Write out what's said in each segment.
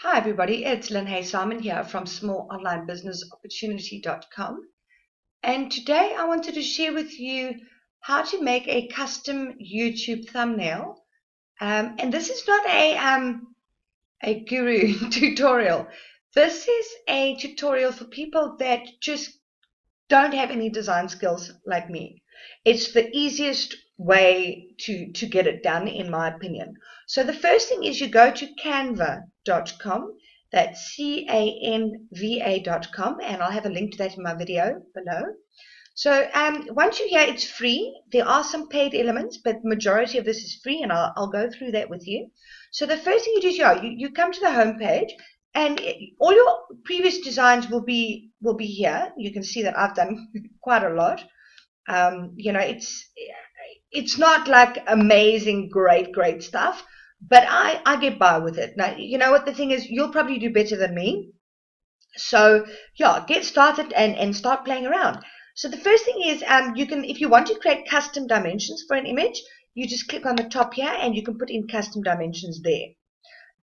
Hi everybody, it's Lynne Huysamen here from smallonlinebusinessopportunity.com, and today I wanted to share with you how to make a custom YouTube thumbnail. And this is not a guru tutorial. This is a tutorial for people that just don't have any design skills like me. It's the easiest way to get it done, in my opinion. So the first thing is you go to canva.com. That's canva.com, and I'll have a link to that in my video below. So once you're here, it's free. There are some paid elements, but the majority of this is free, and I'll go through that with you. So the first thing you do is you come to the home page, and all your previous designs will be here. You can see that I've done quite a lot. It's not like amazing, great stuff, but I get by with it. Now, you know what the thing is, you'll probably do better than me. So yeah, get started and start playing around. So the first thing is you can, if you want to create custom dimensions for an image, you just click on the top here and you can put in custom dimensions there.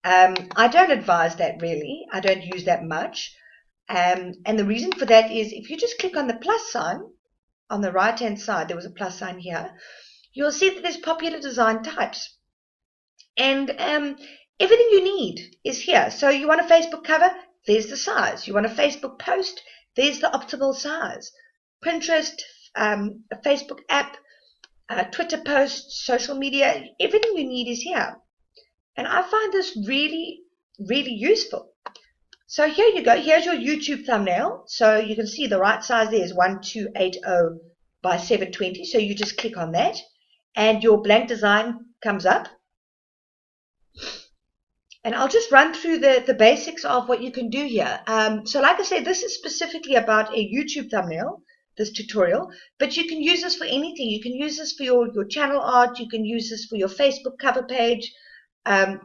I don't advise that really. I don't use that much. And the reason for that is if you just click on the plus sign on the right hand side, there was a plus sign here, you'll see that there's popular design types. And everything you need is here. So you want a Facebook cover? There's the size. You want a Facebook post? There's the optimal size. Pinterest, a Facebook app, Twitter posts, social media, everything you need is here. And I find this really useful. So here you go. Here's your YouTube thumbnail. So you can see the right size there is 1280 by 720. So you just click on that and your blank design comes up. And I'll just run through the basics of what you can do here. So like I said, this is specifically about a YouTube thumbnail, this tutorial, but you can use this for anything. You can use this for your channel art. You can use this for your Facebook cover page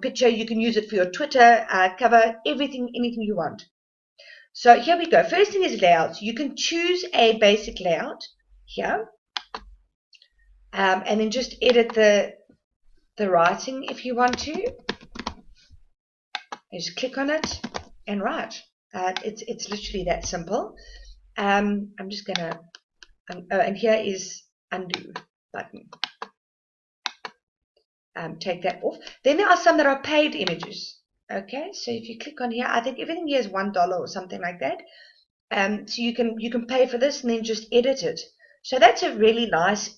picture. You can use it for your Twitter cover, anything you want. So here we go. First thing is layouts. You can choose a basic layout here, and then just edit the writing if you want to. Just click on it and write. It's literally that simple. I'm just gonna and here is undo button. Take that off. Then there are some that are paid images. Okay, so if you click on here, I think everything here is $1 or something like that. So you can pay for this and then just edit it. So that's a really nice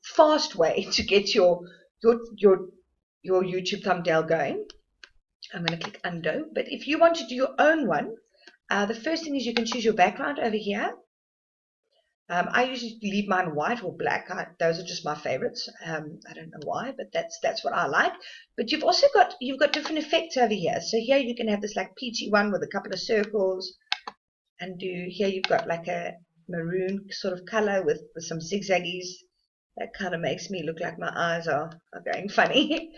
fast way to get your YouTube thumbnail going. I'm going to click undo. But if you want to do your own one, the first thing is you can choose your background over here. I usually leave mine white or black. Those are just my favorites. I don't know why, but that's what I like. But you've also got different effects over here. So here you can have this like peachy one with a couple of circles. Undo. Here you've got like a maroon sort of color with some zigzaggies. That kind of makes me look like my eyes are going funny.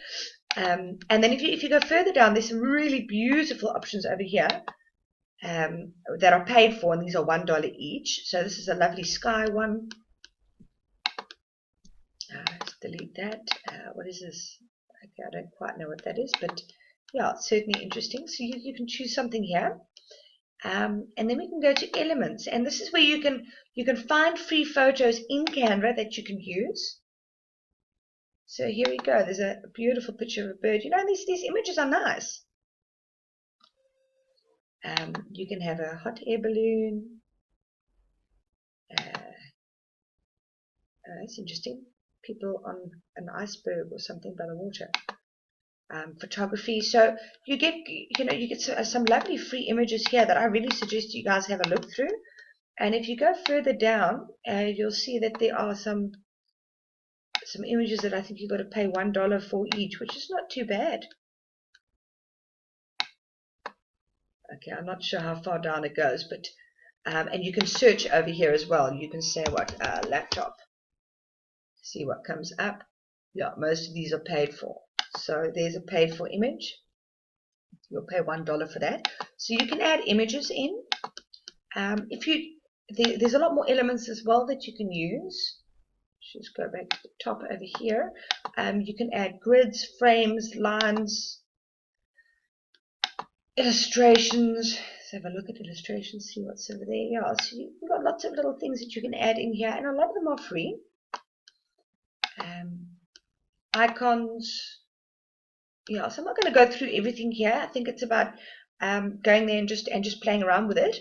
And then if you go further down, there's some really beautiful options over here that are paid for, and these are $1 each. So this is a lovely sky one. Let's delete that. What is this? Okay, I don't quite know what that is, but yeah, it's certainly interesting. So you can choose something here. And then we can go to elements, and this is where you can find free photos in Canva that you can use. So here we go. There's a beautiful picture of a bird. You know, these images are nice. You can have a hot air balloon. That's interesting. People on an iceberg or something by the water. Photography. So you get some lovely free images here that I really suggest you guys have a look through. And if you go further down, you'll see that there are some images that I think you've got to pay $1 for each, which is not too bad. Okay, I'm not sure how far down it goes, but and you can search over here as well. You can say what laptop. See what comes up. Yeah, most of these are paid for. So there's a paid for image. You'll pay $1 for that. So you can add images in. There's a lot more elements as well that you can use. Just go back to the top over here. You can add grids, frames, lines, illustrations. Let's have a look at illustrations, see what's over there. Yeah, so you've got lots of little things that you can add in here, and a lot of them are free. Icons. Yeah, so I'm not going to go through everything here. I think it's about going there and just playing around with it.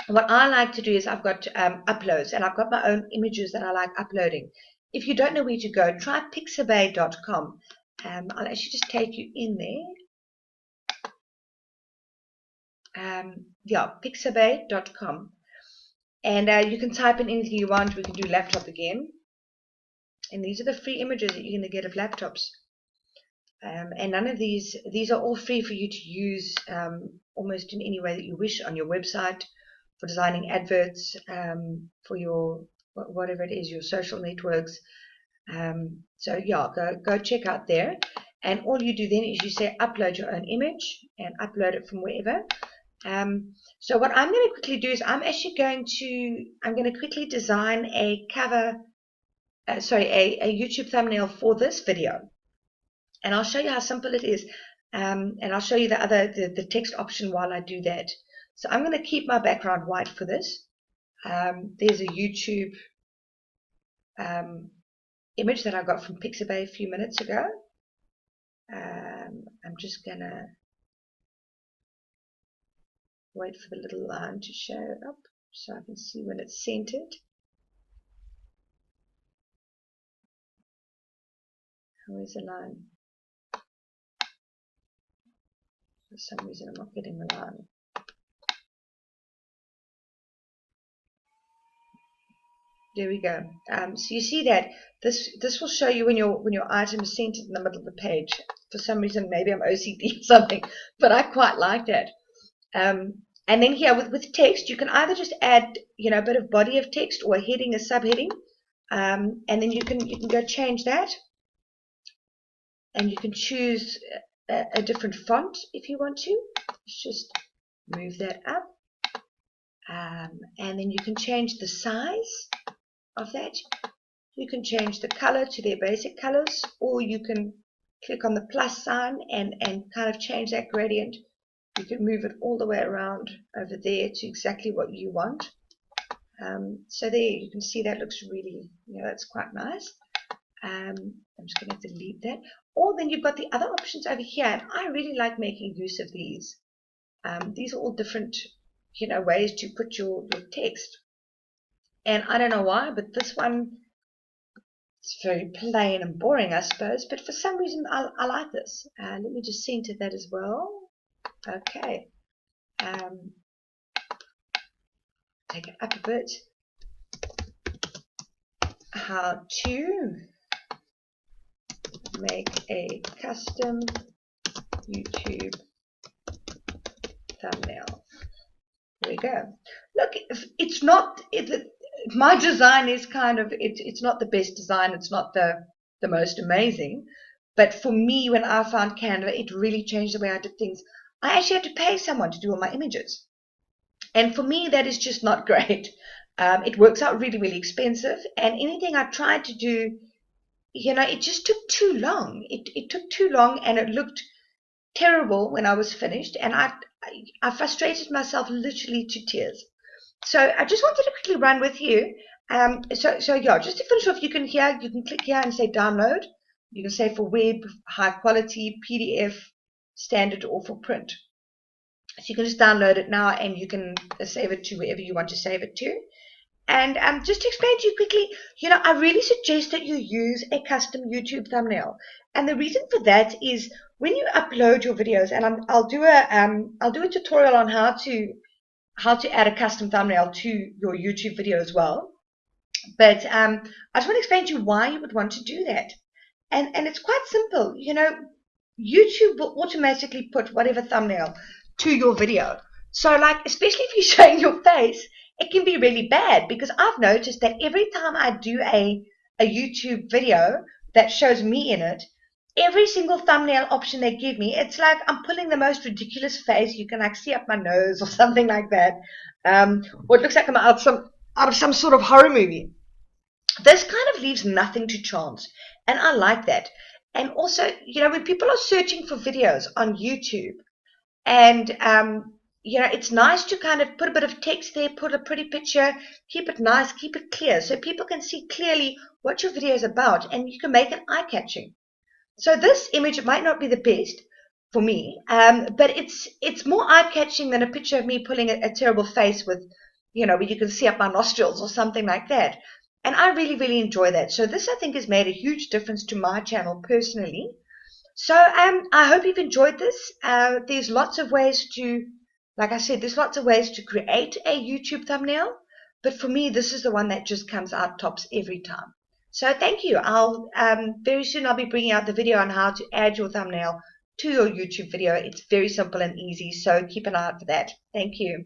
What I like to do is I've got uploads, and I've got my own images that I like uploading. If you don't know where to go, try pixabay.com. I'll actually just take you in there. Yeah, pixabay.com. And you can type in anything you want. We can do laptop again. And these are the free images that you're going to get of laptops. And none of these are all free for you to use almost in any way that you wish on your website, for designing adverts, for your, whatever it is, your social networks. So yeah, go check out there. And all you do then is you say upload your own image and upload it from wherever. So what I'm going to quickly do is I'm going to quickly design a cover, a YouTube thumbnail for this video. And I'll show you how simple it is. And I'll show you the text option while I do that. So I'm going to keep my background white for this. There's a YouTube image that I got from Pixabay a few minutes ago. I'm just going to wait for the little line to show up so I can see when it's centered. Where's the line? For some reason I'm not getting the line. There we go. So you see that this will show you when your item is centered in the middle of the page. For some reason, maybe I'm OCD or something, but I quite like that. And then here with text, you can either just add a bit of body of text or a heading, a subheading, and then you can go change that, and you can choose a different font if you want to. Let's just move that up, and then you can change the size of that. You can change the color to their basic colors, or you can click on the plus sign and kind of change that gradient. You can move it all the way around over there to exactly what you want. So there you can see that looks really, that's quite nice. I'm just going to delete that. Or then you've got the other options over here, and I really like making use of these. These are all different, ways to put your text. And I don't know why, but this one, it's very plain and boring, I suppose. But for some reason, I like this. Let me just center that as well. Okay. Take it up a bit. How to make a custom YouTube thumbnail. There we go. Look, it's not... my design is kind of, it's not the best design, it's not the most amazing, but for me, when I found Canva, it really changed the way I did things. I actually had to pay someone to do all my images, and for me, that is just not great. It works out really, really expensive, and anything I tried to do, it just took too long. It took too long, and it looked terrible when I was finished, and I frustrated myself literally to tears. So I just wanted to quickly run with you. So yeah, just to finish off, you can click here and say download. You can say for web, high quality, PDF, standard, or for print. So you can just download it now, and you can save it to wherever you want to save it to. And just to explain to you quickly, I really suggest that you use a custom YouTube thumbnail. And the reason for that is when you upload your videos, and I'll do a tutorial on how to add a custom thumbnail to your YouTube video as well. But I just want to explain to you why you would want to do that. And it's quite simple. YouTube will automatically put whatever thumbnail to your video. So especially if you're showing your face, it can be really bad, because I've noticed that every time I do a YouTube video that shows me in it, every single thumbnail option they give me, it's like I'm pulling the most ridiculous face. You can see up my nose or something like that. Or it looks like I'm out of some sort of horror movie. This kind of leaves nothing to chance, and I like that. And also, you know, when people are searching for videos on YouTube, and you know, it's nice to kind of put a bit of text there, put a pretty picture, keep it nice, keep it clear, so people can see clearly what your video is about, and you can make it eye-catching. So this image might not be the best for me, but it's more eye-catching than a picture of me pulling a terrible face with, you know, where you can see up my nostrils or something like that. And I really, really enjoy that. So this, I think, has made a huge difference to my channel personally. So I hope you've enjoyed this. There's lots of ways to, like I said, there's lots of ways to create a YouTube thumbnail. But for me, this is the one that just comes out tops every time. So thank you. I'll very soon I'll be bringing out the video on how to add your thumbnail to your YouTube video. It's very simple and easy. So keep an eye out for that. Thank you.